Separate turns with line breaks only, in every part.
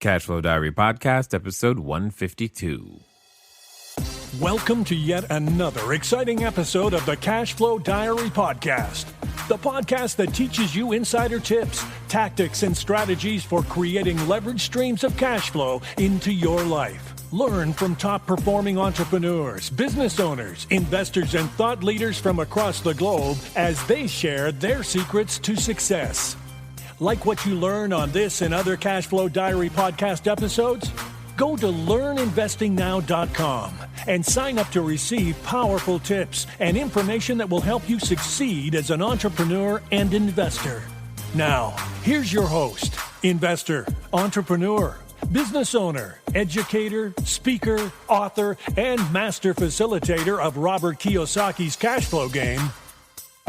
Cashflow Diary Podcast, episode 152.
Welcome to yet another exciting episode of the Cashflow Diary Podcast, the podcast that teaches you insider tips, tactics, and strategies for creating leverage streams of cash flow into your life. Learn from top-performing entrepreneurs, business owners, investors, and thought leaders from across the globe as they share their secrets to success. Like what you learn on this and other Cashflow Diary podcast episodes? Go to learninvestingnow.com and sign up to receive powerful tips and information that will help you succeed as an entrepreneur and investor. Now, here's your host, investor, entrepreneur, business owner, educator, speaker, author, and master facilitator of Robert Kiyosaki's cash flow game,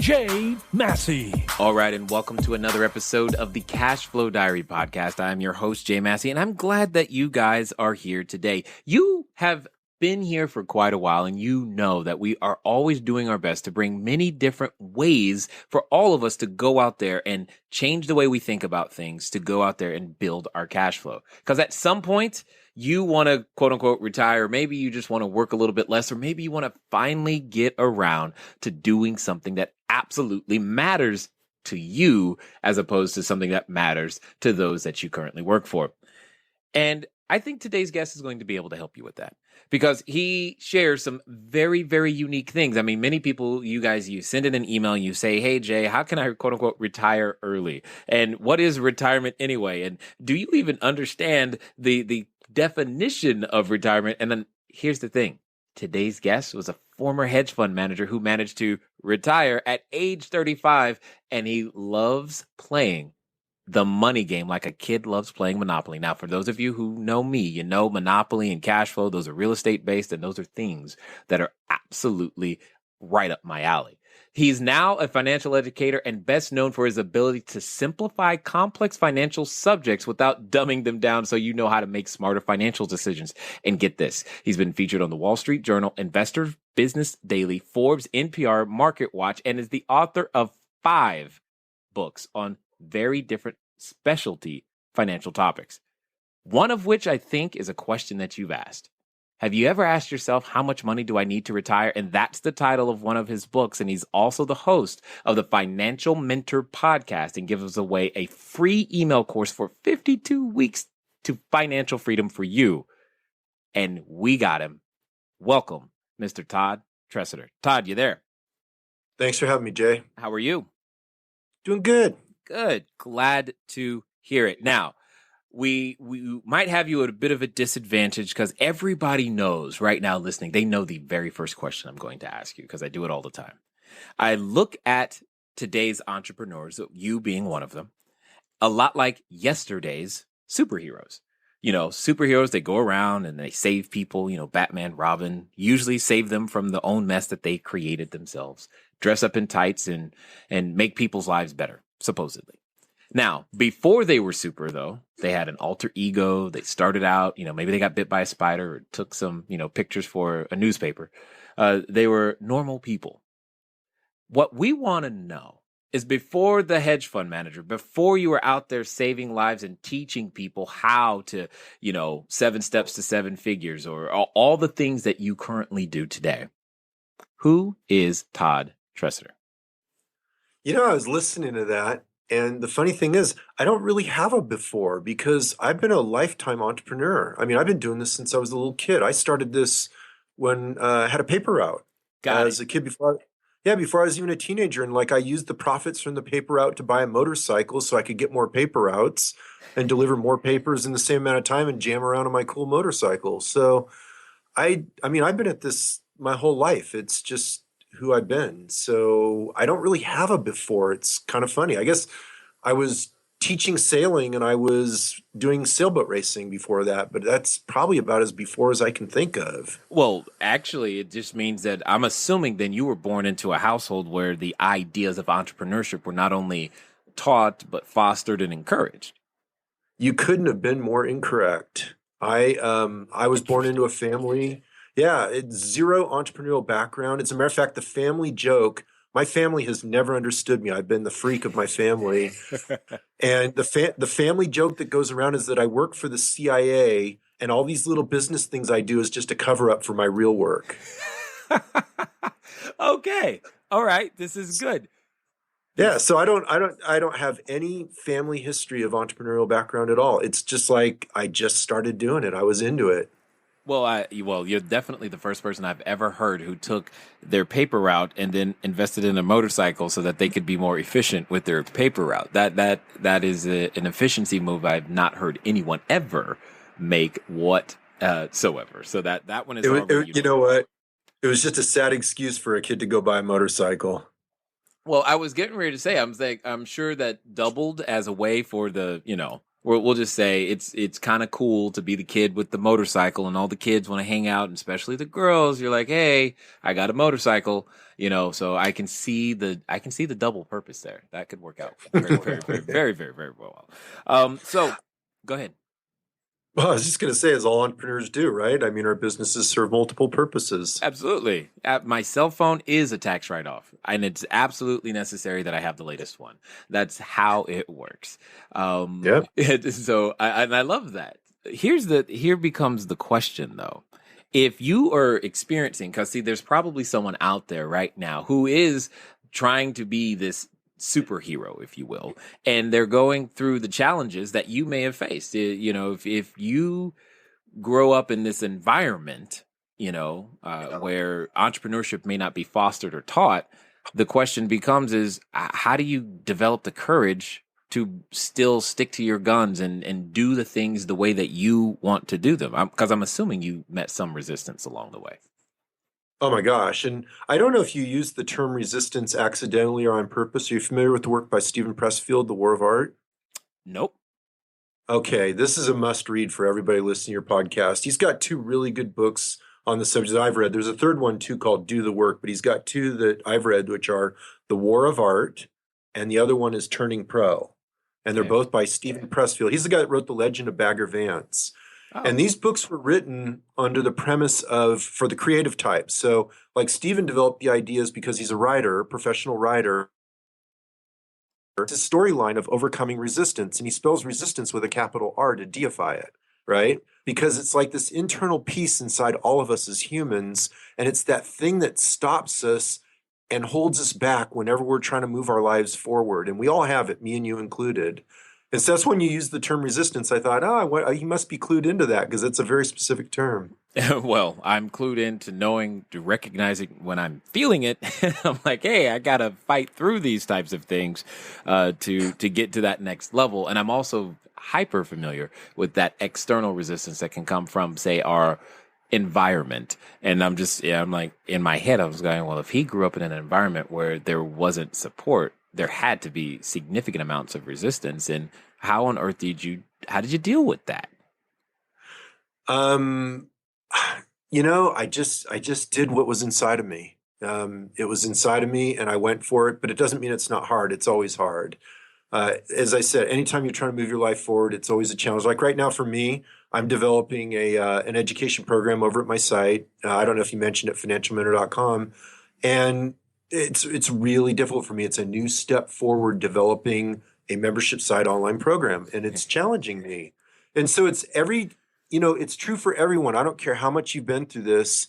Jay Massey.
All right, and welcome to another episode of the Cashflow Diary Podcast. I'm your host, Jay Massey, and I'm glad that you guys are here today. You have been here for quite a while, and you know that we are always doing our best to bring many different ways for all of us to go out there and change the way we think about things, to go out there and build our cash flow. Because at some point, you want to, quote unquote, retire. Maybe you just want to work a little bit less, or maybe you want to finally get around to doing something that absolutely matters to you as opposed to something that matters to those that you currently work for. And I think today's guest is going to be able to help you with that because he shares some very, very unique things. I mean, many people, you guys, you send in an email and you say, hey, Jay, how can I, quote unquote, retire early? And what is retirement anyway? And do you even understand the definition of retirement? And then here's the thing. Today's guest was a former hedge fund manager who managed to retire at age 35, and he loves playing the money game like a kid loves playing Monopoly. Now, for those of you who know me, you know Monopoly and cash flow, those are real estate based, and those are things that are absolutely right up my alley. He's now a financial educator and best known for his ability to simplify complex financial subjects without dumbing them down so you know how to make smarter financial decisions. And get this, he's been featured on the Wall Street Journal, Investor Business Daily, Forbes, NPR, Market Watch, and is the author of 5 books on very different specialty financial topics. One of which I think is a question that you've asked. Have you ever asked yourself, how much money do I need to retire? And that's the title of one of his books. And he's also the host of the Financial Mentor podcast and gives away a free email course for 52 weeks to financial freedom for you. And we got him. Welcome, Mr. Todd Tressider. Todd, you there?
Thanks for having me, Jay.
How are you?
Doing good.
Good. Glad to hear it. Now, we might have you at a bit of a disadvantage because everybody knows right now listening, they know the very first question I'm going to ask you because I do it all the time. I look at today's entrepreneurs, you being one of them, a lot like yesterday's superheroes. You know, superheroes, they go around and they save people, you know, Batman, Robin, usually save them from the own mess that they created themselves, dress up in tights and make people's lives better, supposedly. Now, before they were super, though, they had an alter ego. They started out, you know, maybe they got bit by a spider or took some, you know, pictures for a newspaper. They were normal people. What we want to know is before the hedge fund manager, before you were out there saving lives and teaching people how to, you know, 7 steps to 7 figures or all the things that you currently do today. Who is Todd Tressider?
You know, I was listening to that. And the funny thing is, I don't really have a before because I've been a lifetime entrepreneur. I mean, I've been doing this since I was a little kid. I started this when I had a paper route as a kid before I was even a teenager. And like I used the profits from the paper route to buy a motorcycle so I could get more paper routes and deliver more papers in the same amount of time and jam around on my cool motorcycle. So I mean, I've been at this my whole life. It's just who I've been. So I don't really have a before. It's kind of funny. I guess I was teaching sailing and I was doing sailboat racing before that, but that's probably about as before as I can think of.
Well, actually, it just means that I'm assuming then you were born into a household where the ideas of entrepreneurship were not only taught, but fostered and encouraged.
You couldn't have been more incorrect. I was born into a family. Yeah, it's zero entrepreneurial background. As a matter of fact, the family joke My family has never understood me. I've been the freak of my family. And the family joke that goes around is that I work for the CIA and all these little business things I do is just a cover up for my real work.
Okay. All right. This is good.
Yeah, so I don't have any family history of entrepreneurial background at all. It's just like I just started doing it. I was into it.
Well, you're definitely the first person I've ever heard who took their paper route and then invested in a motorcycle so that they could be more efficient with their paper route. That is an efficiency move I've not heard anyone ever make whatsoever. So that one is already
You know what? It was just a sad excuse for a kid to go buy a motorcycle.
Well, I was getting ready to say, I'm sure that doubled as a way for we'll just say it's kind of cool to be the kid with the motorcycle and all the kids want to hang out, and especially the girls. You're like, hey, I got a motorcycle, so I can see the double purpose there. That could work out very, very, very, very, very, very well. So go ahead.
Well, I was just going to say, as all entrepreneurs do, right? I mean, our businesses serve multiple purposes.
Absolutely. My cell phone is a tax write-off, and it's absolutely necessary that I have the latest one. That's how it works.
Yep.
So I love that. Here becomes the question, though. If you are experiencing, because see, there's probably someone out there right now who is trying to be this superhero, if you will, and they're going through the challenges that you may have faced. If you grow up in this environment, where entrepreneurship may not be fostered or taught, the question becomes is how do you develop the courage to still stick to your guns and do the things the way that you want to do them? Because I'm assuming you met some resistance along the way.
Oh my gosh. And I don't know if you use the term resistance accidentally or on purpose. Are you familiar with the work by Stephen Pressfield, The War of Art?
Nope.
Okay, this is a must read for everybody listening to your podcast. He's got two really good books on the subject that I've read. There's a third one too called Do the Work, but he's got two that I've read, which are The War of Art, and the other one is Turning Pro. And they're both by Stephen Pressfield. He's the guy that wrote The Legend of Bagger Vance.
Oh.
And these books were written under the premise for the creative type. So like Stephen developed the ideas because he's a writer, a professional writer. It's a storyline of overcoming resistance. And he spells resistance with a capital R to deify it, right? Because it's like this internal peace inside all of us as humans. And it's that thing that stops us and holds us back whenever we're trying to move our lives forward. And we all have it, me and you included. And so that's when you use the term resistance. I thought, he must be clued into that because it's a very specific term.
Well, I'm clued into recognizing when I'm feeling it. I'm like, hey, I got to fight through these types of things to get to that next level. And I'm also hyper familiar with that external resistance that can come from, say, our environment. And I'm like, in my head, I was going, well, if he grew up in an environment where there wasn't support, there had to be significant amounts of resistance. And how on earth how did you deal with that?
I just did what was inside of me. It was inside of me and I went for it, but it doesn't mean it's not hard. It's always hard. As I said, anytime you're trying to move your life forward, it's always a challenge. Like right now for me, I'm developing an education program over at my site. I don't know if you mentioned it, financialmentor.com. And it's really difficult for me. It's a new step forward developing a membership site online program, and it's challenging me. And so it's it's true for everyone. I don't care how much you've been through this,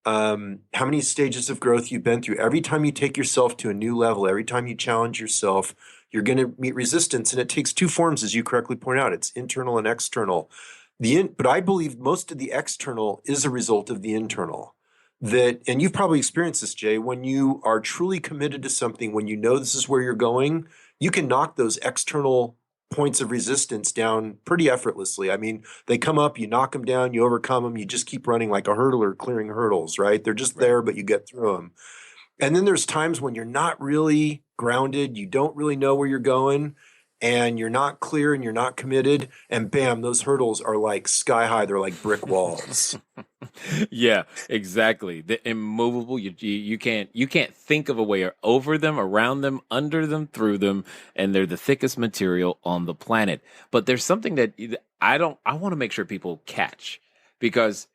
how many stages of growth you've been through. Every time you take yourself to a new level, every time you challenge yourself, you're going to meet resistance. And it takes two forms, as you correctly point out. It's internal and external. But I believe most of the external is a result of the internal. And you've probably experienced this, Jay, when you are truly committed to something, when you know this is where you're going, you can knock those external points of resistance down pretty effortlessly. I mean, they come up, you knock them down, you overcome them, you just keep running like a hurdler clearing hurdles, right? They're just there, but you get through them. And then there's times when you're not really grounded, you don't really know where you're going, and you're not clear and you're not committed, and bam, those hurdles are like sky high. They're like brick walls.
Yeah, exactly. The immovable. You can't think of a way over them, around them, under them, through them, and they're the thickest material on the planet. But there's something that I want to make sure people catch, because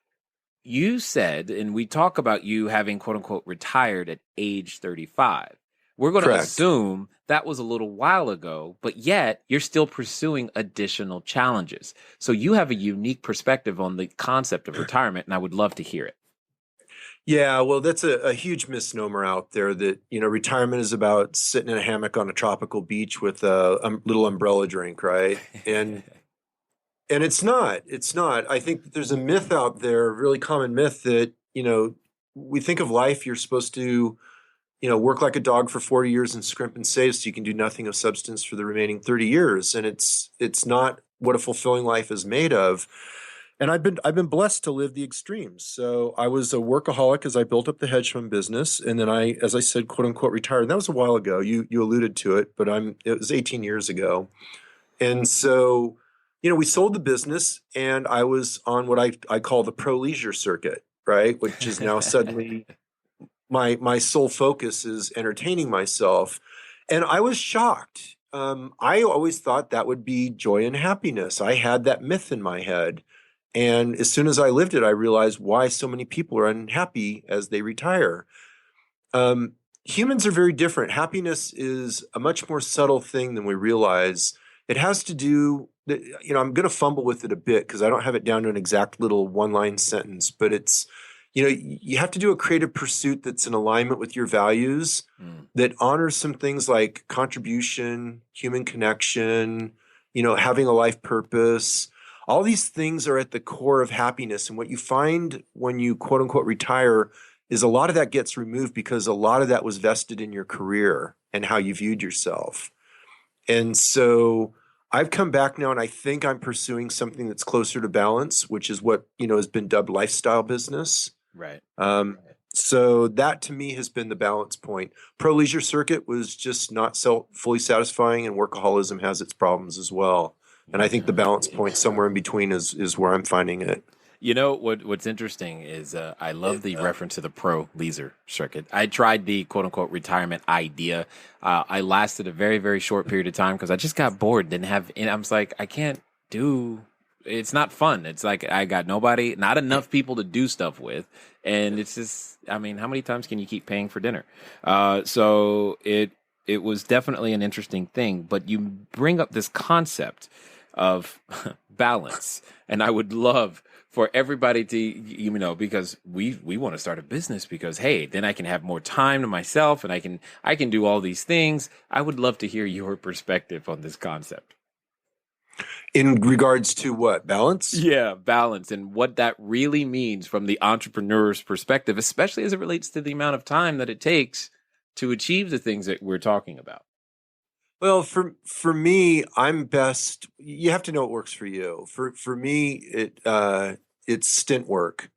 you said, and we talk about you having quote unquote retired at age 35. We're going to
Correct.
assume that was a little while ago, but yet you're still pursuing additional challenges. So you have a unique perspective on the concept of retirement, and I would love to hear it.
Yeah, well, that's a huge misnomer out there that, retirement is about sitting in a hammock on a tropical beach with a little umbrella drink, right? And it's not. It's not. I think that there's a myth out there, a really common myth that, we think of life, you're supposed to, work like a dog for 40 years and scrimp and save so you can do nothing of substance for the remaining 30 years. And it's not what a fulfilling life is made of. And I've been blessed to live the extremes. So I was a workaholic as I built up the hedge fund business, and then as I said, quote unquote, retired. And that was a while ago. You alluded to it, but it was 18 years ago. And so, we sold the business, and I was on what I call the pro leisure circuit, right? Which is now suddenly my sole focus is entertaining myself. And I was shocked. I always thought that would be joy and happiness. I had that myth in my head. And as soon as I lived it, I realized why so many people are unhappy as they retire. Humans are very different. Happiness is a much more subtle thing than we realize. It has to do, I'm going to fumble with it a bit because I don't have it down to an exact little one-line sentence, but it's, you have to do a creative pursuit that's in alignment with your values, that honors some things like contribution, human connection, having a life purpose. All these things are at the core of happiness. And what you find when you quote unquote retire is a lot of that gets removed because a lot of that was vested in your career and how you viewed yourself. And so I've come back now and I think I'm pursuing something that's closer to balance, which is what, has been dubbed lifestyle business.
Right.
So that to me has been the balance point. Pro leisure circuit was just not fully satisfying, and workaholism has its problems as well. And I think the balance point somewhere in between is where I'm finding it.
What's interesting is I love the reference to the pro leisure circuit. I tried the quote unquote retirement idea. I lasted a very, very short period of time because I just got bored. I was like, I can't do. It's not fun. It's like I got not enough people to do stuff with, and it's just. I mean, how many times can you keep paying for dinner? So it was definitely an interesting thing. But you bring up this concept of balance, and I would love for everybody to, because we want to start a business because, hey, then I can have more time to myself and I can do all these things. I would love to hear your perspective on this concept.
In regards to what? Balance?
Yeah, balance, and what that really means from the entrepreneur's perspective, especially as it relates to the amount of time that it takes to achieve the things that we're talking about.
Well, for me, I'm best. You have to know what works for you. For me, it's stint work.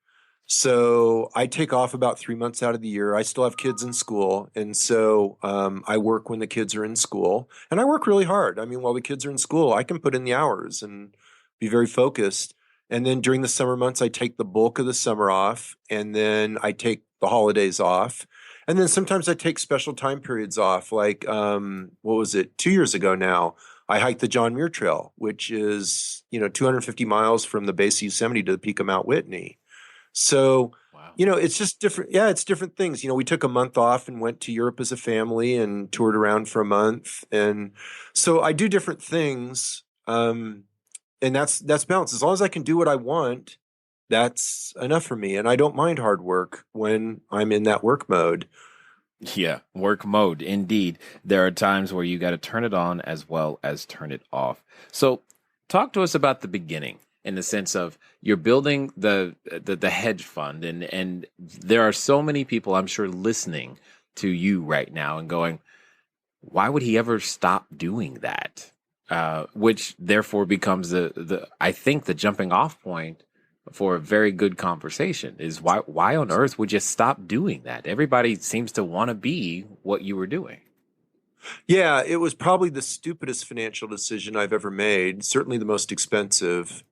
So I take off about 3 months out of the year. I still have kids in school, and so I work when the kids are in school, and I work really hard. I mean, while the kids are in school, I can put in the hours and be very focused. And then during the summer months, I take the bulk of the summer off, and then I take the holidays off. And then sometimes I take special time periods off, like, what was it, 2 years ago now, I hiked the John Muir Trail, which is, 250 miles from the base of Yosemite to the peak of Mount Whitney. So,
wow.
It's just different. Yeah, it's different things. We took a month off and went to Europe as a family and toured around for a month. And so I do different things. And that's balance. As long as I can do what I want, that's enough for me. And I don't mind hard work when I'm in that work mode.
Yeah, work mode. Indeed. There are times where you got to turn it on as well as turn it off. So talk to us about the beginning in the sense of you're building the hedge fund. And there are so many people, I'm sure, listening to you right now and going, why would he ever stop doing that? Which therefore becomes I think the jumping off point for a very good conversation is why on earth would you stop doing that? Everybody seems to want to be what you were doing.
Yeah, it was probably the stupidest financial decision I've ever made, certainly the most expensive,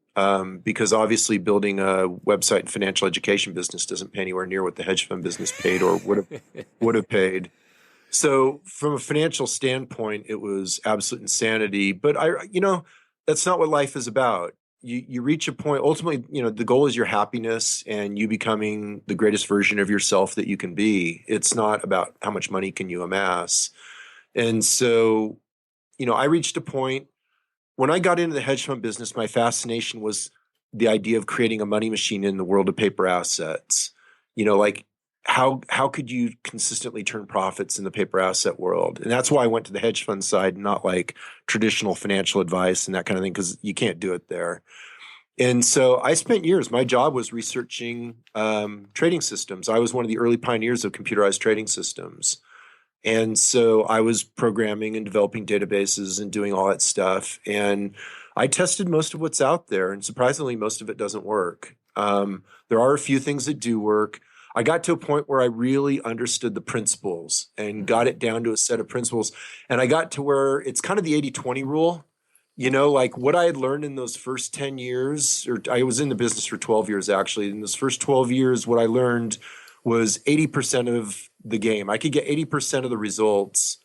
because obviously building a website and financial education business doesn't pay anywhere near what the hedge fund business paid or would have paid. So from a financial standpoint, it was absolute insanity. But that's not what life is about. you reach a point, ultimately, the goal is your happiness and you becoming the greatest version of yourself that you can be. It's not about how much money can you amass. And so, I reached a point when I got into the hedge fund business, my fascination was the idea of creating a money machine in the world of paper assets. Like how could you consistently turn profits in the paper asset world? And that's why I went to the hedge fund side, not like traditional financial advice and that kind of thing, because you can't do it there. And so I spent years, my job was researching trading systems. I was one of the early pioneers of computerized trading systems. And so I was programming and developing databases and doing all that stuff. And I tested most of what's out there. And surprisingly, most of it doesn't work. There are a few things that do work. I got to a point where I really understood the principles and got it down to a set of principles. And I got to where it's kind of the 80-20 rule. Like what I had learned in those first 10 years, or I was in the business for 12 years, actually. In those first 12 years, what I learned was 80% of the game. I could get 80% of the results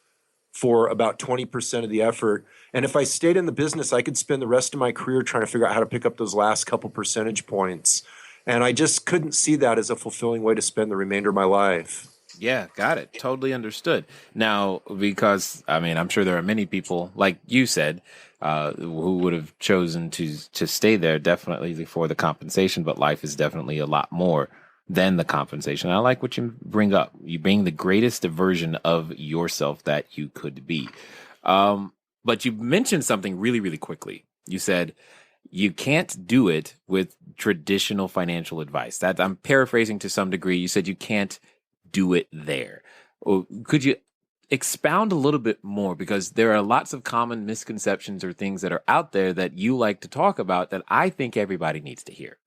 for about 20% of the effort. And if I stayed in the business, I could spend the rest of my career trying to figure out how to pick up those last couple percentage points. And I just couldn't see that as a fulfilling way to spend the remainder of my life.
Yeah, got it. Totally understood. Now, because I'm sure there are many people, like you said, who would have chosen to stay there definitely for the compensation, but life is definitely a lot more than the compensation. I like what you bring up. You bring the greatest version of yourself that you could be. But you mentioned something really, really quickly. You said you can't do it with traditional financial advice. That I'm paraphrasing to some degree. You said you can't do it there. Could you expound a little bit more? Because there are lots of common misconceptions or things that are out there that you like to talk about that I think everybody needs to hear.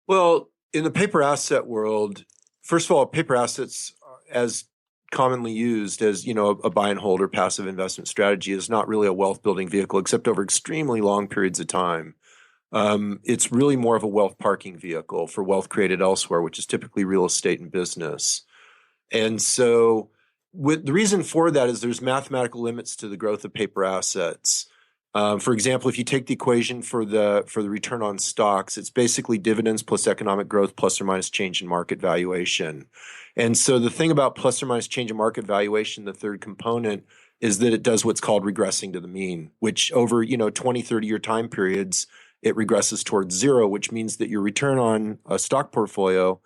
Well, in the paper asset world, first of all, paper assets, as commonly used as, a buy and hold or passive investment strategy, is not really a wealth building vehicle, except over extremely long periods of time. It's really more of a wealth parking vehicle for wealth created elsewhere, which is typically real estate and business. And so the reason for that is there's mathematical limits to the growth of paper assets. For example, if you take the equation for the return on stocks, it's basically dividends plus economic growth plus or minus change in market valuation. And so the thing about plus or minus change in market valuation, the third component, is that it does what's called regressing to the mean, which over 20, 30-year time periods, it regresses towards zero, which means that your return on a stock portfolio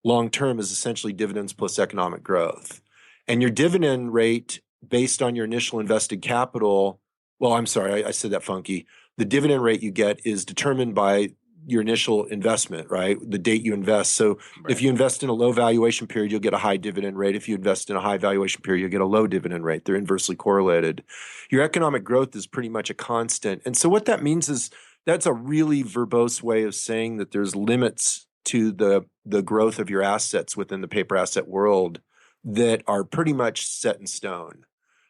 long-term is essentially dividends plus economic growth. And your dividend rate based on your initial invested capital, well, I'm sorry, I said that funky. The dividend rate you get is determined by your initial investment, right? The date you invest. So if you invest in a low valuation period, you'll get a high dividend rate. If you invest in a high valuation period, you'll get a low dividend rate. They're inversely correlated. Your economic growth is pretty much a constant. And so what that means is that's a really verbose way of saying that there's limits to the growth of your assets within the paper asset world that are pretty much set in stone.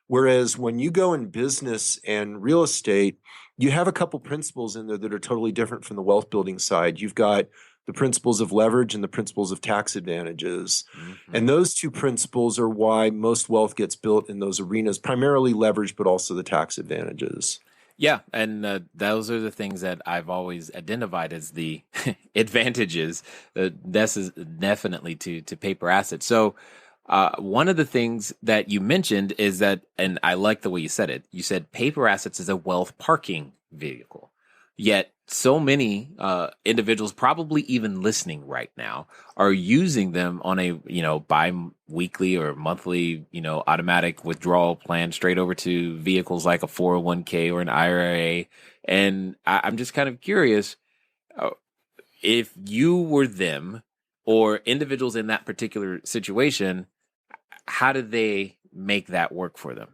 Whereas when you go in business and real estate, you have a couple principles in there that are totally different from the wealth building side. You've got the principles of leverage and the principles of tax advantages. Mm-hmm. And those two principles are why most wealth gets built in those arenas, primarily leverage, but also the tax advantages.
Yeah, and those are the things that I've always identified as the advantages. This is definitely to paper assets. So one of the things that you mentioned is that, and I like the way you said it, you said paper assets is a wealth parking vehicle. Yet so many individuals, probably even listening right now, are using them on a bi-weekly or monthly automatic withdrawal plan straight over to vehicles like a 401k or an IRA. And I'm just kind of curious if you were them or individuals in that particular situation, how did they make that work for them?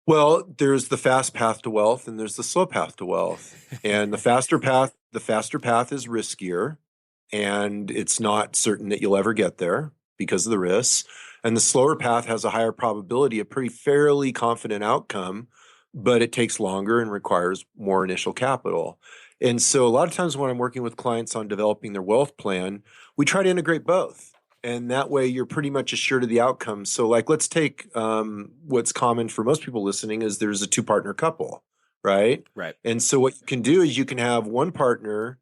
Well, there's the fast path to wealth and there's the slow path to wealth. And the faster path is riskier, and it's not certain that you'll ever get there because of the risks. And the slower path has a higher probability, a pretty fairly confident outcome, but it takes longer and requires more initial capital. And so a lot of times when I'm working with clients on developing their wealth plan, we try to integrate both. And that way you're pretty much assured of the outcome. So like, let's take what's common for most people listening is there's a two-partner couple, right?
Right.
And so what you can do is you can have one partner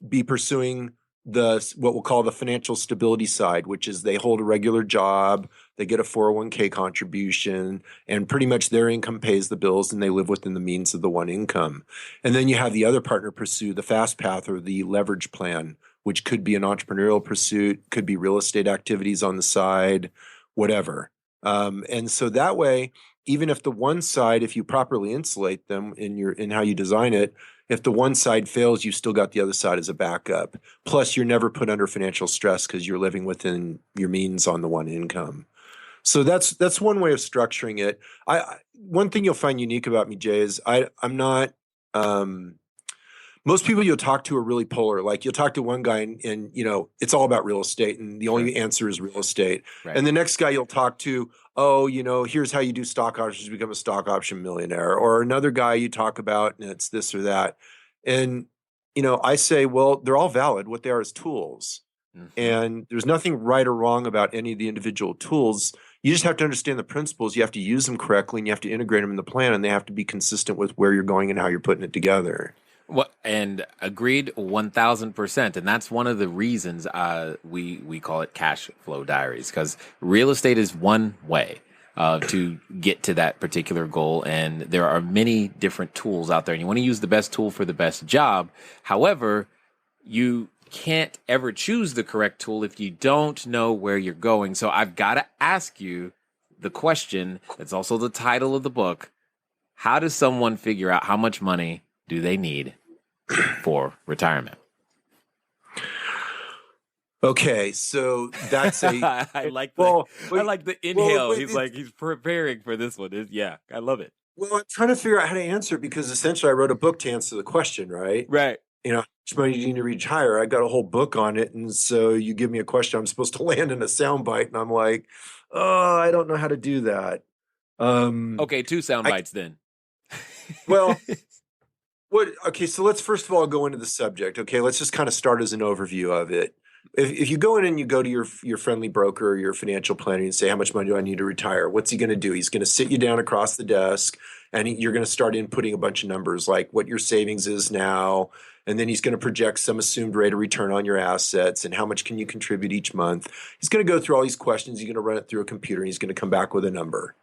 be pursuing what we'll call the financial stability side, which is they hold a regular job, they get a 401k contribution, and pretty much their income pays the bills and they live within the means of the one income. And then you have the other partner pursue the fast path or the leverage plan, which could be an entrepreneurial pursuit, could be real estate activities on the side, whatever. And so that way, even if the one side, if you properly insulate them in how you design it, if the one side fails, you still got the other side as a backup. Plus, you're never put under financial stress because you're living within your means on the one income. So that's one way of structuring it. One thing you'll find unique about me, Jay, is I'm not. Most people you'll talk to are really polar. Like you'll talk to one guy and it's all about real estate and the only answer is real estate.
Right.
And the next guy you'll talk to, here's how you do stock options to become a stock option millionaire. Or another guy you talk about and it's this or that. And, I say, well, they're all valid. What they are is tools. Mm-hmm. And there's nothing right or wrong about any of the individual tools. You just have to understand the principles. You have to use them correctly and you have to integrate them in the plan and they have to be consistent with where you're going and how you're putting it together.
Well, and agreed 1,000%. And that's one of the reasons we call it cash flow diaries, because real estate is one way to get to that particular goal. And there are many different tools out there and you want to use the best tool for the best job. However, you can't ever choose the correct tool if you don't know where you're going. So I've got to ask you the question that's also the title of the book. How does someone figure out how much money do they need for retirement?
Okay, so that's
I like the inhale. He's preparing for this one. Yeah, I love it.
Well, I'm trying to figure out how to answer it because essentially I wrote a book to answer the question, right?
Right.
How much money do you need to retire? I got a whole book on it, and so you give me a question I'm supposed to land in a soundbite, and I'm like, oh, I don't know how to do that.
Okay, 2 sound bites then.
Well. Okay, so let's first of all go into the subject. Okay, let's just kind of start as an overview of it. If you go in and you go to your friendly broker or your financial planner and say, how much money do I need to retire? What's he going to do? He's going to sit you down across the desk and you're going to start inputting a bunch of numbers like what your savings is now. And then he's going to project some assumed rate of return on your assets and how much can you contribute each month. He's going to go through all these questions. He's going to run it through a computer and he's going to come back with a number.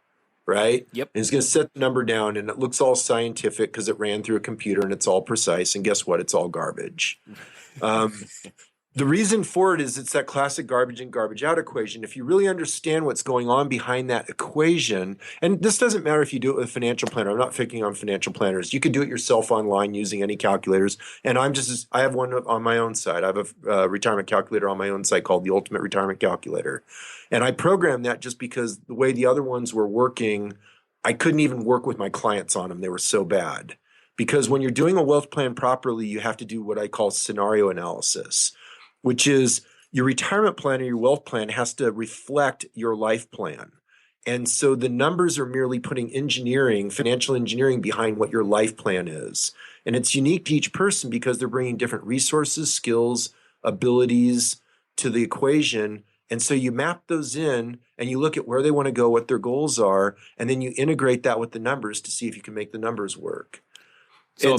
Right?
Yep.
And he's going to set the number down and it looks all scientific because it ran through a computer and it's all precise. And guess what? It's all garbage. The reason for it is it's that classic garbage in, garbage out equation. If you really understand what's going on behind that equation, and this doesn't matter if you do it with a financial planner. I'm not picking on financial planners. You can do it yourself online using any calculators. And I have one on my own site. I have a retirement calculator on my own site called the Ultimate Retirement Calculator. And I programmed that just because the way the other ones were working, I couldn't even work with my clients on them. They were so bad. Because when you're doing a wealth plan properly, you have to do what I call scenario analysis, which is your retirement plan or your wealth plan has to reflect your life plan. And so the numbers are merely putting financial engineering behind what your life plan is. And it's unique to each person because they're bringing different resources, skills, abilities to the equation. And so you map those in and you look at where they want to go, what their goals are, and then you integrate that with the numbers to see if you can make the numbers work. Go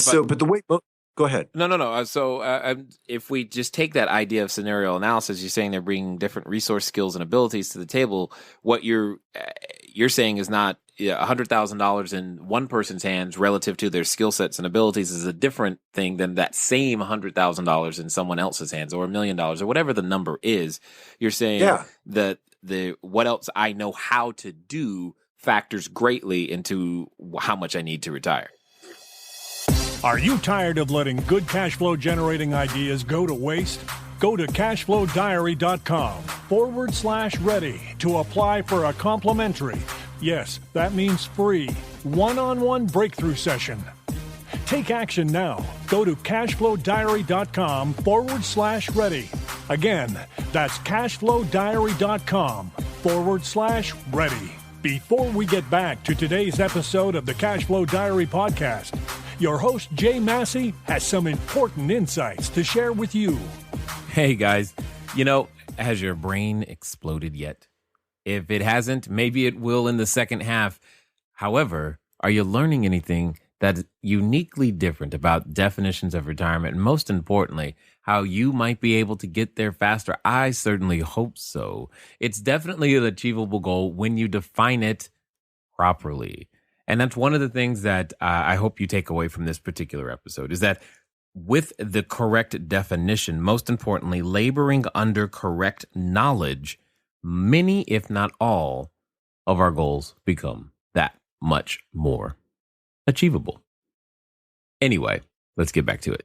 ahead.
No. So if we just take that idea of scenario analysis, you're saying they're bringing different resource, skills, and abilities to the table. What you're saying is not $100,000 in one person's hands relative to their skill sets and abilities is a different thing than that same $100,000 in someone else's hands or $1 million or whatever the number is. You're saying that the what else I know how to do factors greatly into how much I need to retire.
Are you tired of letting good cash flow generating ideas go to waste? Go to cashflowdiary.com/ready to apply for a complimentary, yes, that means free, one-on-one breakthrough session. Take action now. Go to cashflowdiary.com/ready. Again, that's cashflowdiary.com/ready. Before we get back to today's episode of the Cashflow Diary podcast, your host, Jay Massey, has some important insights to share with you.
Hey, guys. Has your brain exploded yet? If it hasn't, maybe it will in the second half. However, are you learning anything that's uniquely different about definitions of retirement, and most importantly, how you might be able to get there faster. I certainly hope so. It's definitely an achievable goal when you define it properly. And that's one of the things that I hope you take away from this particular episode is that with the correct definition, most importantly, laboring under correct knowledge, many, if not all, of our goals become that much more achievable. Anyway, let's get back to it.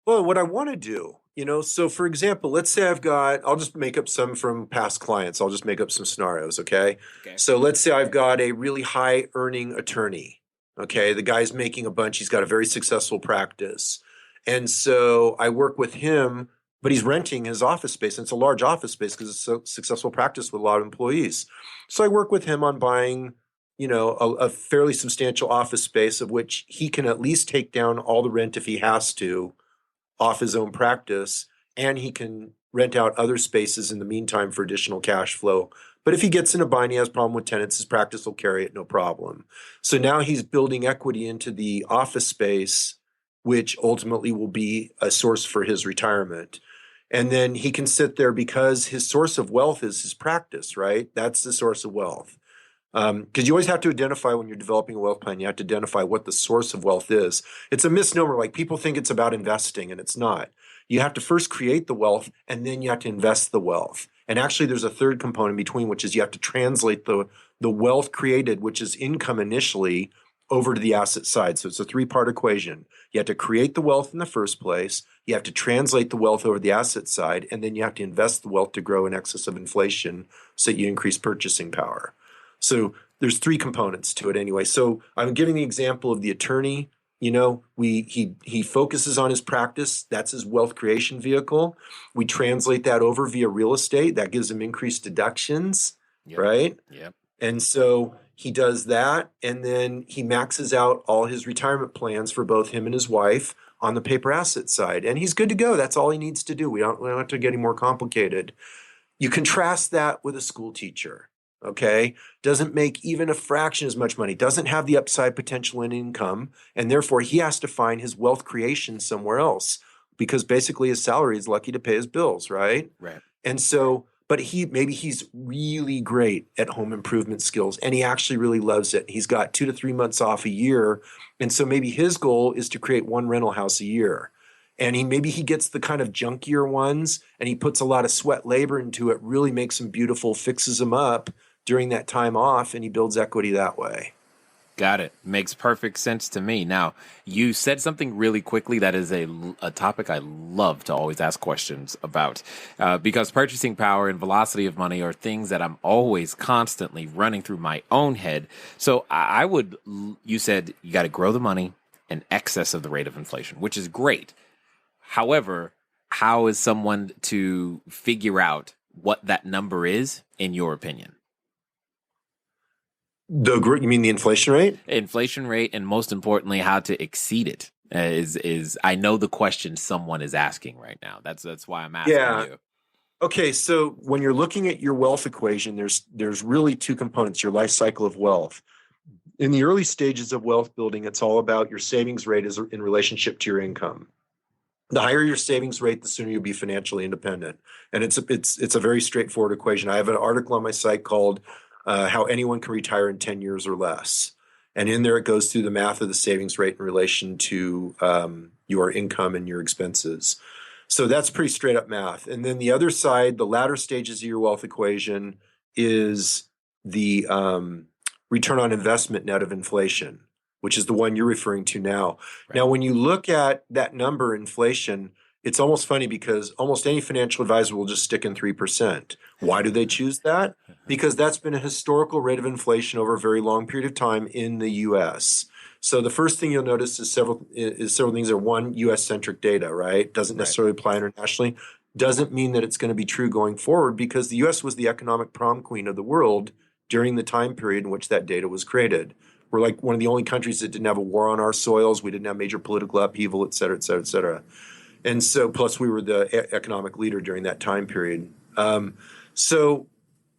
Well, what I want to do, so for example, let's say I'll just make up some from past clients. I'll just make up some scenarios, okay? So let's say I've got a really high earning attorney, okay? The guy's making a bunch. He's got a very successful practice. And so I work with him, but he's renting his office space. And it's a large office space because it's a successful practice with a lot of employees. So I work with him on buying a fairly substantial office space of which he can at least take down all the rent if he has to off his own practice, and he can rent out other spaces in the meantime for additional cash flow. But if he gets in a bind, he has a problem with tenants, his practice will carry it, no problem. So now he's building equity into the office space, which ultimately will be a source for his retirement. And then he can sit there because his source of wealth is his practice, right? That's the source of wealth. Because you always have to identify when you're developing a wealth plan, you have to identify what the source of wealth is. It's a misnomer. Like people think it's about investing, and it's not. You have to first create the wealth, and then you have to invest the wealth. And actually, there's a third component between, which is you have to translate the wealth created, which is income initially, over to the asset side. So it's a three-part equation. You have to create the wealth in the first place, you have to translate the wealth over the asset side, and then you have to invest the wealth to grow in excess of inflation so that you increase purchasing power. So there's three components to it anyway. So I'm giving the example of the attorney. He focuses on his practice. That's his wealth creation vehicle. We translate that over via real estate. That gives him increased deductions, right?
Yep.
And so he does that, and then he maxes out all his retirement plans for both him and his wife on the paper asset side. And he's good to go. That's all he needs to do. We don't have to get any more complicated. You contrast that with a school teacher. Okay, doesn't make even a fraction as much money, doesn't have the upside potential in income, and therefore he has to find his wealth creation somewhere else because basically his salary is lucky to pay his bills, right?
Right.
And so, but maybe he's really great at home improvement skills and he actually really loves it. He's got 2 to 3 months off a year, and so maybe his goal is to create one rental house a year. And maybe he gets the kind of junkier ones and he puts a lot of sweat labor into it, really makes them beautiful, fixes them up during that time off, and he builds equity that way.
Got it. Makes perfect sense to me. Now, you said something really quickly that is a topic I love to always ask questions about because purchasing power and velocity of money are things that I'm always constantly running through my own head. So you said you got to grow the money in excess of the rate of inflation, which is great. However, how is someone to figure out what that number is, in your opinion?
You mean the inflation rate?
Inflation rate, and most importantly, how to exceed it is I know the question someone is asking right now. That's why I'm asking you.
Okay, so when you're looking at your wealth equation, there's really two components, your life cycle of wealth. In the early stages of wealth building, it's all about your savings rate is in relationship to your income. The higher your savings rate, the sooner you'll be financially independent. And it's a very straightforward equation. I have an article on my site called How Anyone Can Retire in 10 Years or Less. And in there, it goes through the math of the savings rate in relation to your income and your expenses. So that's pretty straight up math. And then the other side, the latter stages of your wealth equation is the return on investment net of inflation, which is the one you're referring to now. Right. Now, when you look at that number, inflation, it's almost funny because almost any financial advisor will just stick in 3%. Why do they choose that? Because that's been a historical rate of inflation over a very long period of time in the U.S. So the first thing you'll notice is several things are one, U.S.-centric data, right? Doesn't necessarily apply internationally. Doesn't mean that it's going to be true going forward because the U.S. was the economic prom queen of the world during the time period in which that data was created. We're like one of the only countries that didn't have a war on our soils. We didn't have major political upheaval, et cetera, et cetera, et cetera. And so, plus we were the economic leader during that time period. So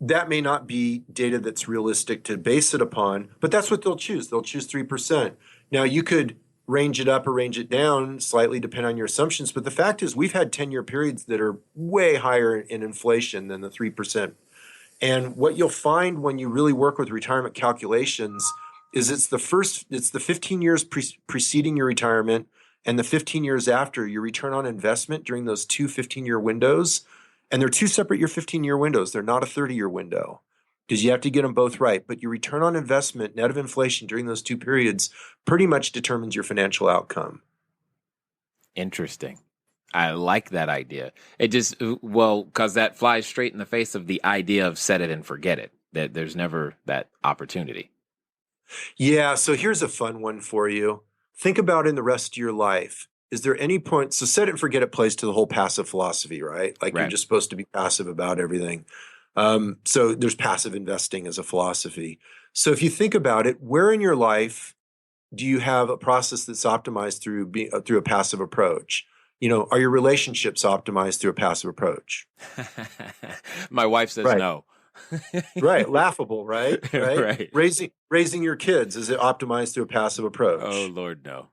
that may not be data that's realistic to base it upon, but that's what they'll choose. They'll choose 3%. Now, you could range it up or range it down slightly depending on your assumptions, but the fact is we've had 10-year periods that are way higher in inflation than the 3%. And what you'll find when you really work with retirement calculations is it's the 15 years preceding your retirement and the 15 years after your return on investment during those two 15-year windows. And they're two separate year 15-year windows. They're not a 30-year window because you have to get them both right. But your return on investment net of inflation during those two periods pretty much determines your financial outcome.
Interesting. I like that idea. It just, well, because that flies straight in the face of the idea of set it and forget it, that there's never that opportunity.
Yeah, so here's a fun one for you. Think about in the rest of your life. Is there any point, so set it and forget it plays to the whole passive philosophy, right? Like
Right.
You're just supposed to be passive about everything. So there's passive investing as a philosophy. So if you think about it, where in your life do you have a process that's optimized through a passive approach? Are your relationships optimized through a passive approach?
My wife says
Right.
no.
Right. Laughable, right?
Right.
Raising your kids, is it optimized through a passive approach?
Oh, Lord, no.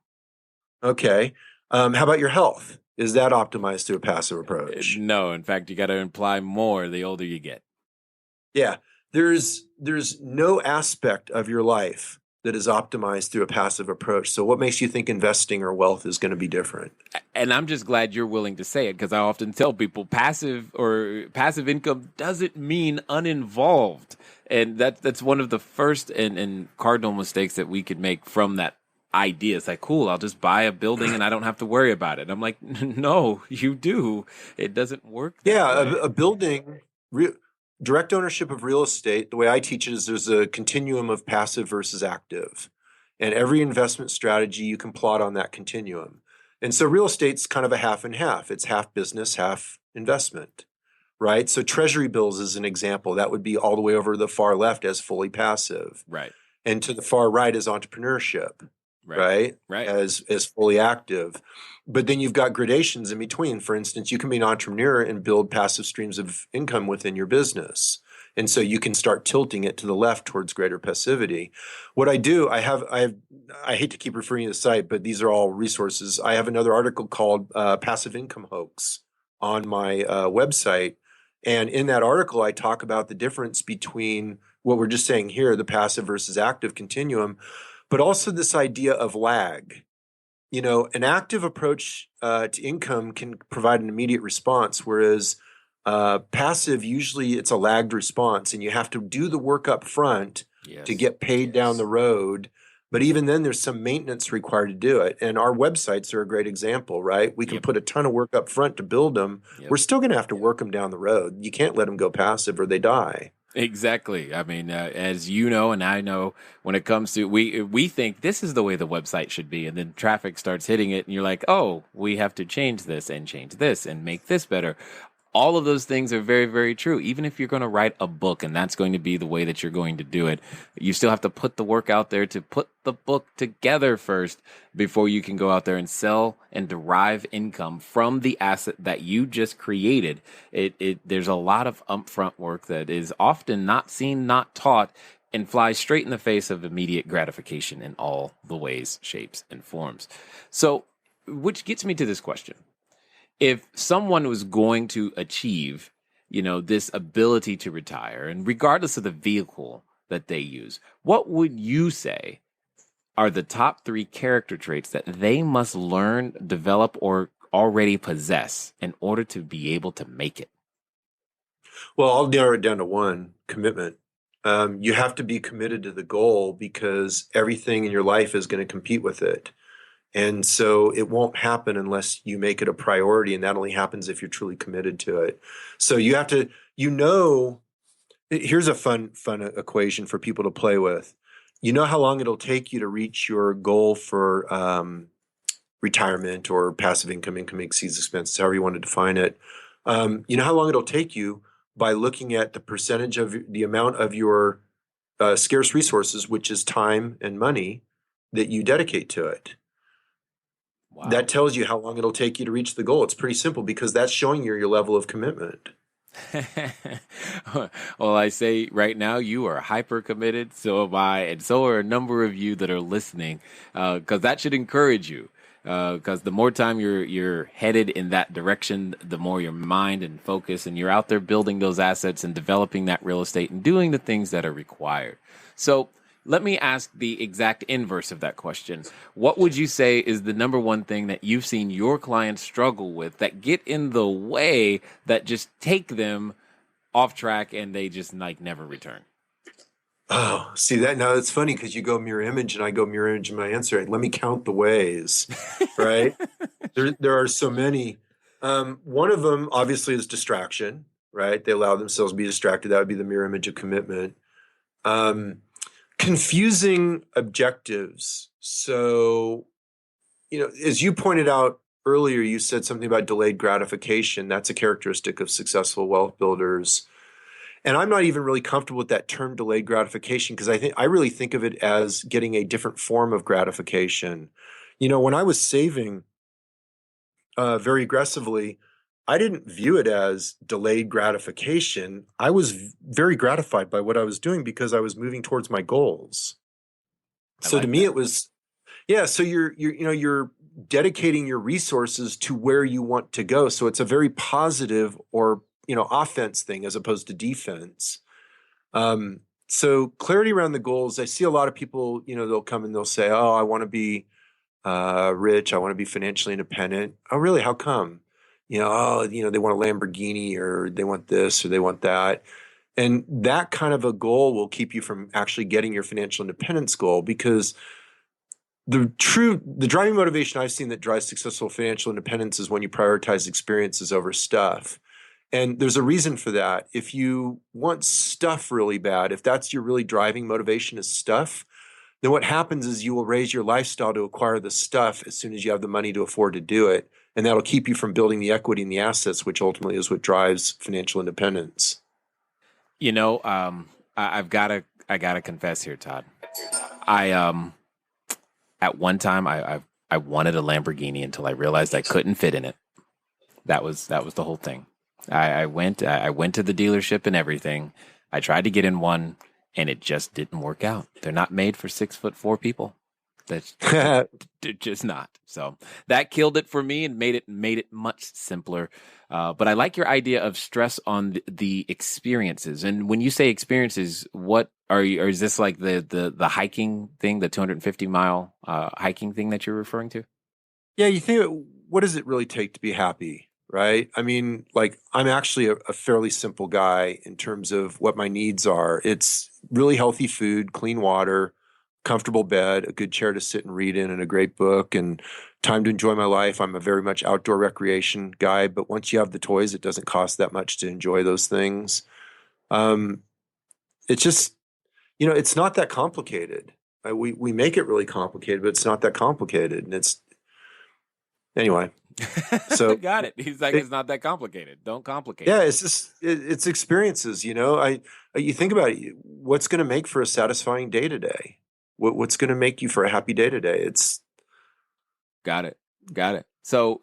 Okay. How about your health? Is that optimized through a passive approach?
No, in fact, you got to imply more the older you get.
Yeah. There's no aspect of your life that is optimized through a passive approach. So what makes you think investing or wealth is going to be different?
And I'm just glad you're willing to say it, because I often tell people passive income doesn't mean uninvolved. And that's one of the first and cardinal mistakes that we could make from that idea. It's like, cool, I'll just buy a building and I don't have to worry about it. I'm like, no, you do. It doesn't work that way.
A building, direct ownership of real estate, the way I teach it is there's a continuum of passive versus active. And every investment strategy you can plot on that continuum. And so real estate's kind of a half and half. It's half business, half investment, right? So treasury bills is an example. That would be all the way over the far left as fully passive.
Right.
And to the far right is entrepreneurship, right? As fully active. But then you've got gradations in between. For instance, you can be an entrepreneur and build passive streams of income within your business. And so you can start tilting it to the left towards greater passivity. What I do, I hate to keep referring to the site, but these are all resources. I have another article called Passive Income Hoax on my website. And in that article, I talk about the difference between what we're just saying here, the passive versus active continuum, but also this idea of lag. An active approach to income can provide an immediate response, whereas passive, usually it's a lagged response, and you have to do the work up front to get paid down the road. But even then, there's some maintenance required to do it. And our websites are a great example, right? We can put a ton of work up front to build them. We're still going to have to work them down the road. You can't let them go passive or they die.
Exactly. I mean, as you know, and I know, when it comes to, we think this is the way the website should be, and then traffic starts hitting it, and you're like, oh, we have to change this and make this better. All of those things are very, very true. Even if you're going to write a book and that's going to be the way that you're going to do it, you still have to put the work out there to put the book together first before you can go out there and sell and derive income from the asset that you just created. There's a lot of upfront work that is often not seen, not taught, and flies straight in the face of immediate gratification in all the ways, shapes, and forms. So, which gets me to this question. If someone was going to achieve, this ability to retire, and regardless of the vehicle that they use, what would you say are the top 3 character traits that they must learn, develop, or already possess in order to be able to make it?
Well, I'll narrow it down to one: commitment. You have to be committed to the goal because everything in your life is going to compete with it. And so it won't happen unless you make it a priority, and that only happens if you're truly committed to it. So you have to, here's a fun equation for people to play with. You know how long it'll take you to reach your goal for retirement or passive income exceeds expenses, however you want to define it. You know how long it'll take you by looking at the percentage of the amount of your scarce resources, which is time and money, that you dedicate to it. Wow. That tells you how long it'll take you to reach the goal. It's pretty simple because that's showing you your level of commitment.
Well, I say right now you are hyper committed. So am I, and so are a number of you that are listening, because that should encourage you. Because the more time you're headed in that direction, the more your mind and focus, and you're out there building those assets and developing that real estate and doing the things that are required. So let me ask the exact inverse of that question. What would you say is the number one thing that you've seen your clients struggle with that get in the way, that just take them off track and they just like never return?
Oh, see that now it's funny because you go mirror image and I go mirror image in my answer. Let me count the ways, right? There are so many. One of them obviously is distraction, right? They allow themselves to be distracted. That would be the mirror image of commitment. Confusing objectives. So, as you pointed out earlier, you said something about delayed gratification. That's a characteristic of successful wealth builders. And I'm not even really comfortable with that term delayed gratification because I really think of it as getting a different form of gratification. When I was saving very aggressively, I didn't view it as delayed gratification. I was very gratified by what I was doing because I was moving towards my goals.
I
So
like
to me,
that.
it was, yeah. So you're dedicating your resources to where you want to go. So it's a very positive or offense thing as opposed to defense. So clarity around the goals. I see a lot of people. They'll come and they'll say, "Oh, I want to be rich. I want to be financially independent." Oh, really? How come? They want a Lamborghini or they want this or they want that. And that kind of a goal will keep you from actually getting your financial independence goal because the driving motivation I've seen that drives successful financial independence is when you prioritize experiences over stuff. And there's a reason for that. If you want stuff really bad, if that's your really driving motivation is stuff, then what happens is you will raise your lifestyle to acquire the stuff as soon as you have the money to afford to do it. And that'll keep you from building the equity and the assets, which ultimately is what drives financial independence.
I gotta confess here, Todd. I at one time I wanted a Lamborghini until I realized I couldn't fit in it. That was the whole thing. I went to the dealership and everything. I tried to get in one, and it just didn't work out. They're not made for 6'4" people. That's they're just not. So that killed it for me and made it much simpler. But I like your idea of stress on the experiences. And when you say experiences, what are you? Or is this like the hiking thing, the 250-mile hiking thing that you're referring to?
Yeah, you think, what does it really take to be happy, right? I mean, like, I'm actually a fairly simple guy in terms of what my needs are. It's really healthy food, clean water, comfortable bed, a good chair to sit and read in, and a great book, and time to enjoy my life. I'm a very much outdoor recreation guy, but once you have the toys, it doesn't cost that much to enjoy those things. Um, it's just, it's not that complicated. We make it really complicated, but it's not that complicated. And anyway, so
Got it. He's like,
it,
it's not that complicated. Don't complicate
yeah,
it.
it's just, it's experiences, you think about it, what's going to make for a satisfying day to day? What's going to make you for a happy day to day? It's,
Got it. Got it. So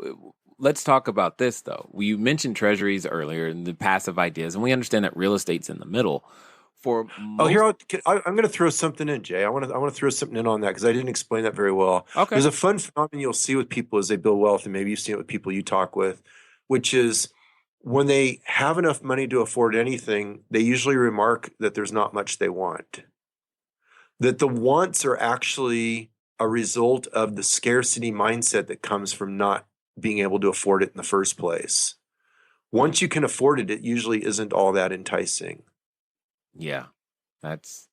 let's talk about this, though. You mentioned treasuries earlier and the passive ideas, and we understand that real estate's in the middle. For
oh,
most,
here, I'm going to throw something in, Jay. I want to throw something in on that because I didn't explain that very well.
okay,
There's a fun phenomenon you'll see with people as they build wealth, and maybe you've seen it with people you talk with, which is when they have enough money to afford anything, they usually remark that there's not much they want. That the wants are actually a result of the scarcity mindset that comes from not being able to afford it in the first place. Once you can afford it, it usually isn't all that enticing.
yeah, that's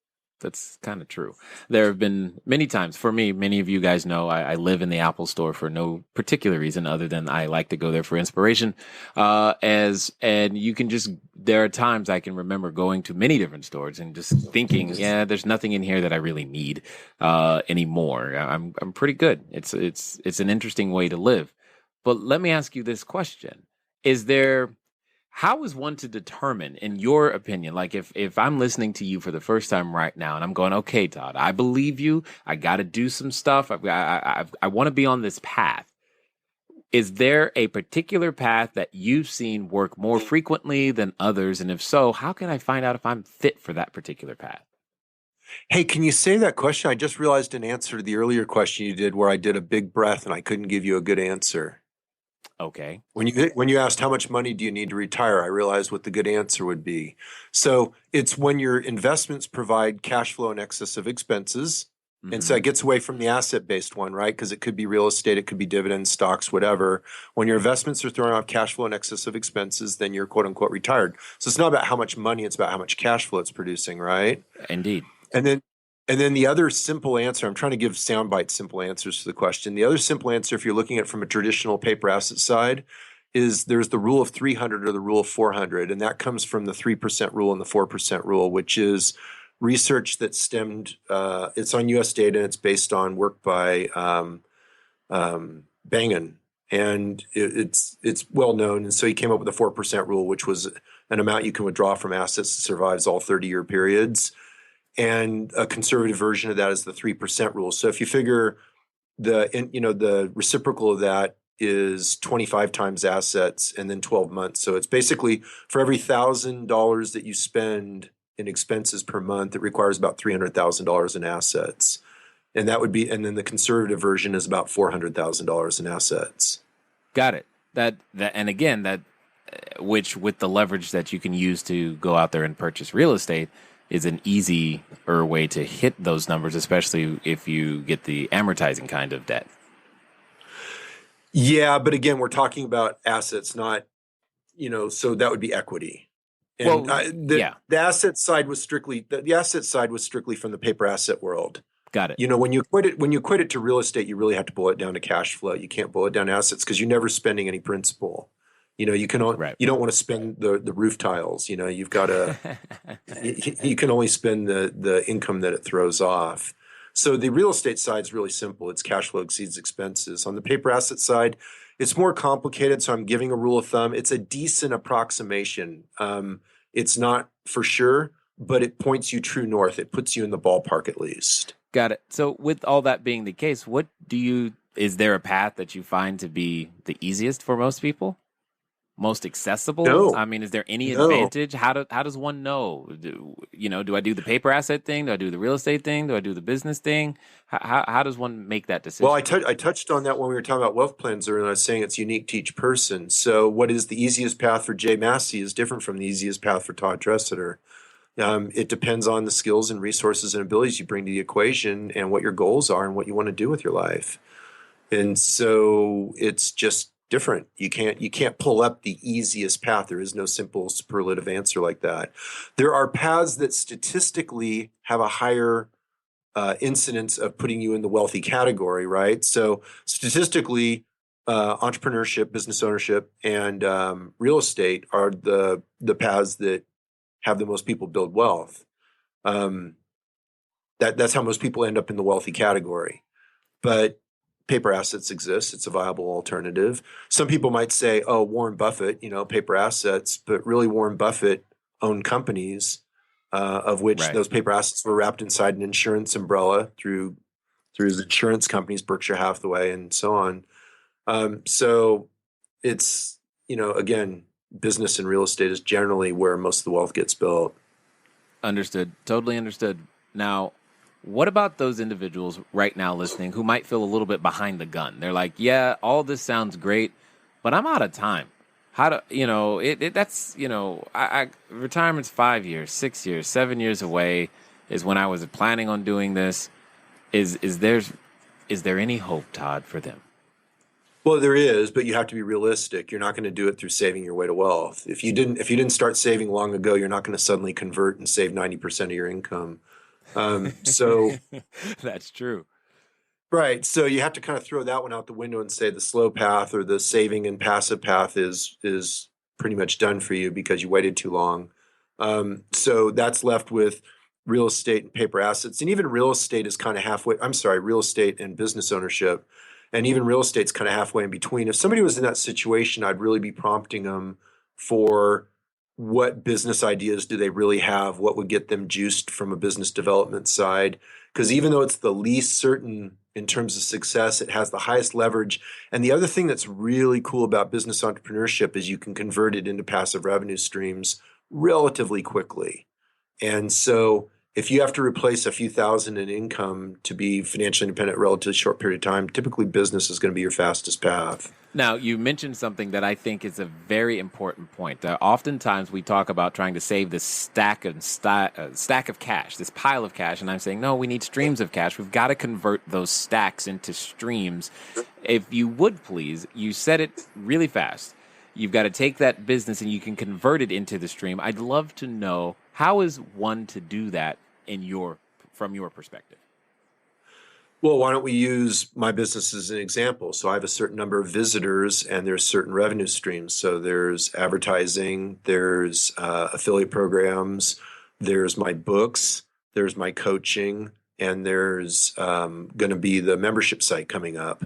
kind of true. There have been many times for me. Many of you guys know I live in the Apple Store for no particular reason other than I like to go there for inspiration. And you can just there are times I can remember going to many different stores and just thinking, yeah, there's nothing in here that I really need anymore. I'm pretty good. It's an interesting way to live. But let me ask you this question: Is there How is one to determine, in your opinion, like if I'm listening to you for the first time right now and I'm going, okay, Todd, I believe you. I got to do some stuff. I want to be on this path. Is there a particular path that you've seen work more frequently than others? And if so, how can I find out if I'm fit for that particular path?
Hey, can you say that question? I just realized an answer to the earlier question you did where I did a big breath and I couldn't give you a good answer.
Okay.
When you asked how much money do you need to retire, I realized what the good answer would be. So it's when your investments provide cash flow in excess of expenses. And so
Mm-hmm.
it gets away from the asset-based one, right? Because it could be real estate, it could be dividends, stocks, whatever. When your investments are throwing off cash flow in excess of expenses, then you're quote unquote retired. So it's not about how much money, it's about how much cash flow it's producing, right?
Indeed.
And then and then the other simple answer, I'm trying to give soundbite simple answers to the question. The other simple answer, if you're looking at it from a traditional paper asset side, is there's the rule of 300 or the rule of 400. And that comes from the 3% rule and the 4% rule, which is research that stemmed, it's on US data, and it's based on work by Bangen. And it's well known. And so he came up with the 4% rule, which was an amount you can withdraw from assets that survives all 30-year periods. And a conservative version of that is the 3% rule. So if you figure the reciprocal of that is 25 times assets and then 12 months. So it's basically for every $1,000 that you spend in expenses per month, it requires about $300,000 in assets. And then the conservative version is about $400,000 in assets.
Got it. And again, which with the leverage that you can use to go out there and purchase real estate is an easier way to hit those numbers, especially if you get the amortizing kind of debt.
Yeah, but again, we're talking about assets, not, so that would be equity. And the asset side was strictly from the paper asset world.
Got it.
When you quit it to real estate, you really have to boil it down to cash flow. You can't boil it down to assets because you're never spending any principal. You don't want to spend the roof tiles. You've got to. You can only spend the income that it throws off. So the real estate side is really simple. It's cash flow exceeds expenses. On the paper asset side, it's more complicated. So I'm giving a rule of thumb. It's a decent approximation. It's not for sure, but it points you true north. It puts you in the ballpark at least.
Got it. So with all that being the case, is there a path that you find to be the easiest for most people? Most accessible?
No.
I mean, is there any advantage? How does one know? Do I do the paper asset thing? Do I do the real estate thing? Do I do the business thing? How does one make that decision?
Well, I touched on that when we were talking about wealth plans earlier, and I was saying it's unique to each person. So what is the easiest path for Jay Massey is different from the easiest path for Todd Tressider. It depends on the skills and resources and abilities you bring to the equation and what your goals are and what you want to do with your life. And so it's just different. You can't pull up the easiest path. There is no simple superlative answer like that. There are paths that statistically have a higher incidence of putting you in the wealthy category, right? So statistically, entrepreneurship, business ownership, and real estate are the paths that have the most people build wealth. That's how most people end up in the wealthy category. But paper assets exist. It's a viable alternative. Some people might say, oh, Warren Buffett, paper assets, but really Warren Buffett owned companies of which those paper assets were wrapped inside an insurance umbrella through his insurance companies, Berkshire Hathaway and so on. So it's, again, business and real estate is generally where most of the wealth gets built.
Understood. Totally understood. Now, what about those individuals right now listening who might feel a little bit behind the gun? They're like, yeah, all this sounds great, but I'm out of time. Retirement's 5 years, 6 years, 7 years away is when I was planning on doing this. Is there any hope, Todd, for them?
Well, there is, but you have to be realistic. You're not going to do it through saving your way to wealth. If you didn't start saving long ago, you're not going to suddenly convert and save 90% of your income. So
that's true.
Right. So you have to kind of throw that one out the window and say the slow path or the saving and passive path is pretty much done for you because you waited too long. So that's left with real estate and paper assets. And even real estate is kind of halfway. I'm sorry, real estate and business ownership. And even real estate's kind of halfway in between. If somebody was in that situation, I'd really be prompting them for what business ideas do they really have? What would get them juiced from a business development side? Because even though it's the least certain in terms of success. It has the highest leverage. And the other thing that's really cool about business entrepreneurship is you can convert it into passive revenue streams relatively quickly. And so if you have to replace a few thousand in income to be financially independent in a relatively short period of time, typically business is going to be your fastest path.
Now, you mentioned something that I think is a very important point. Oftentimes, we talk about trying to save this stack of cash, this pile of cash, and I'm saying, no, we need streams of cash. We've got to convert those stacks into streams. If you would please, you said it really fast. You've got to take that business and you can convert it into the stream. I'd love to know, how is one to do that from your perspective?
Well, why don't we use my business as an example? So I have a certain number of visitors and there's certain revenue streams. So there's advertising, there's affiliate programs, there's my books, there's my coaching, and there's going to be the membership site coming up.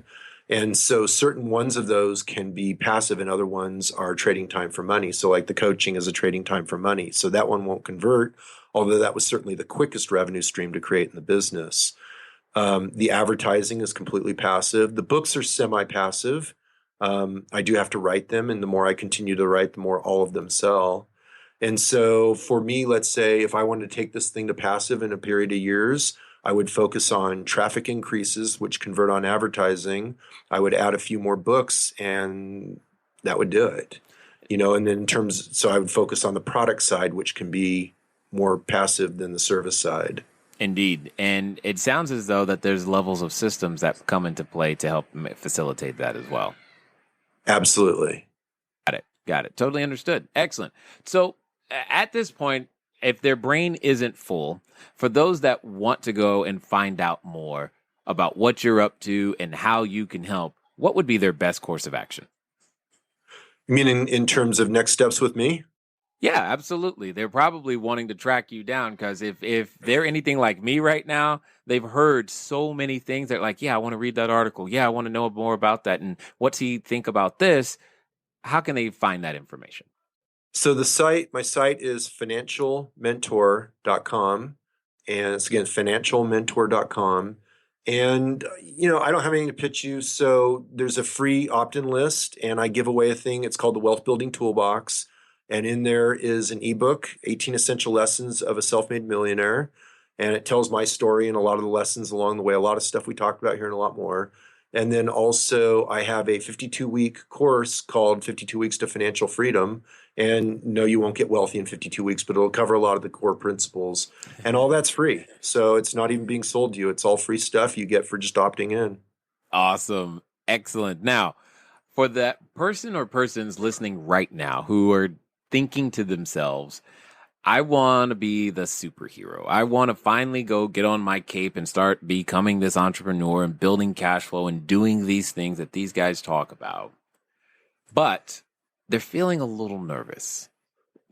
And so certain ones of those can be passive and other ones are trading time for money. So like the coaching is a trading time for money. So that one won't convert, although that was certainly the quickest revenue stream to create in the business. The advertising is completely passive. The books are semi-passive. I do have to write them, and the more I continue to write, the more all of them sell. And so for me, let's say if I wanted to take this thing to passive in a period of years, I would focus on traffic increases, which convert on advertising. I would add a few more books, and that would do it. And then so I would focus on the product side, which can be more passive than the service side.
Indeed. And it sounds as though that there's levels of systems that come into play to help facilitate that as well.
Absolutely.
Got it. Totally understood. Excellent. So at this point, if their brain isn't full, for those that want to go and find out more about what you're up to and how you can help, what would be their best course of action?
You mean in terms of next steps with me?
Yeah, absolutely. They're probably wanting to track you down because if they're anything like me right now, they've heard so many things. They're like, yeah, I want to read that article. Yeah, I want to know more about that. And what's he think about this? How can they find that information?
So my site is financialmentor.com. And it's again, financialmentor.com. And, I don't have anything to pitch you. So there's a free opt-in list and I give away a thing. It's called the Wealth Building Toolbox. And in there is an ebook, 18 Essential Lessons of a Self-Made Millionaire. And it tells my story and a lot of the lessons along the way, a lot of stuff we talked about here and a lot more. And then also I have a 52-week course called 52 Weeks to Financial Freedom. And no, you won't get wealthy in 52 weeks, but it'll cover a lot of the core principles. And all that's free. So it's not even being sold to you. It's all free stuff you get for just opting in.
Awesome. Excellent. Now, for that person or persons listening right now who are thinking to themselves, I want to be the superhero. I want to finally go get on my cape and start becoming this entrepreneur and building cash flow and doing these things that these guys talk about. But they're feeling a little nervous.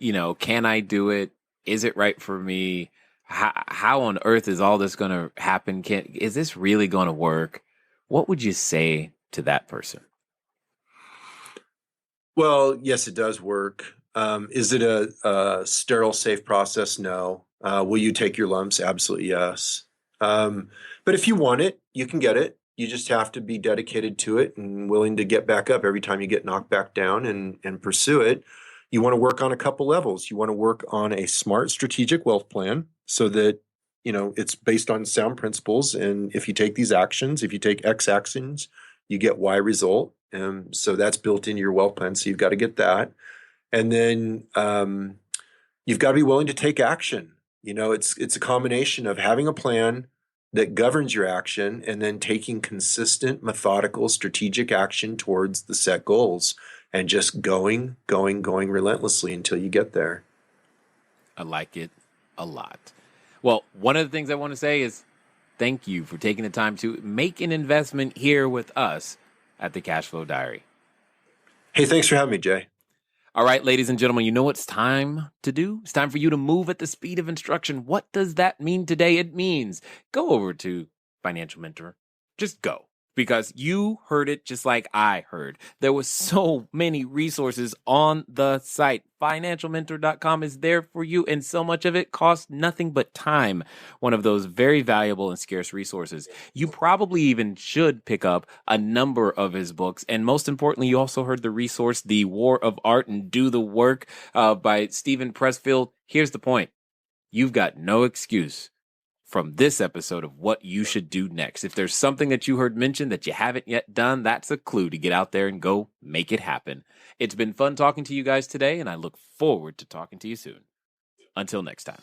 Can I do it? Is it right for me? How on earth is all this going to happen? Is this really going to work? What would you say to that person?
Well, yes, it does work. Is it a sterile, safe process? No. Will you take your lumps? Absolutely, yes. But if you want it, you can get it. You just have to be dedicated to it and willing to get back up every time you get knocked back down and pursue it. You want to work on a couple levels. You want to work on a smart strategic wealth plan so that, it's based on sound principles. And if you take these actions, if you take X actions, you get Y result. So that's built into your wealth plan. So you've got to get that. And then you've got to be willing to take action. It's a combination of having a plan that governs your action and then taking consistent, methodical, strategic action towards the set goals and just going relentlessly until you get there.
I like it a lot. Well, one of the things I want to say is thank you for taking the time to make an investment here with us at the Cashflow Diary.
Hey, thanks for having me, Jay.
All right, ladies and gentlemen, you know what it's time to do? It's time for you to move at the speed of instruction. What does that mean today? It means go over to Financial Mentor. Just go. because you heard it just like I heard. There was so many resources on the site. Financialmentor.com is there for you, and so much of it costs nothing but time. One of those very valuable and scarce resources. You probably even should pick up a number of his books, and most importantly, you also heard the resource, The War of Art and Do the Work by Stephen Pressfield. Here's the point. You've got no excuse from this episode of what you should do next. If there's something that you heard mentioned that you haven't yet done, that's a clue to get out there and go make it happen. It's been fun talking to you guys today, and I look forward to talking to you soon. Until next time.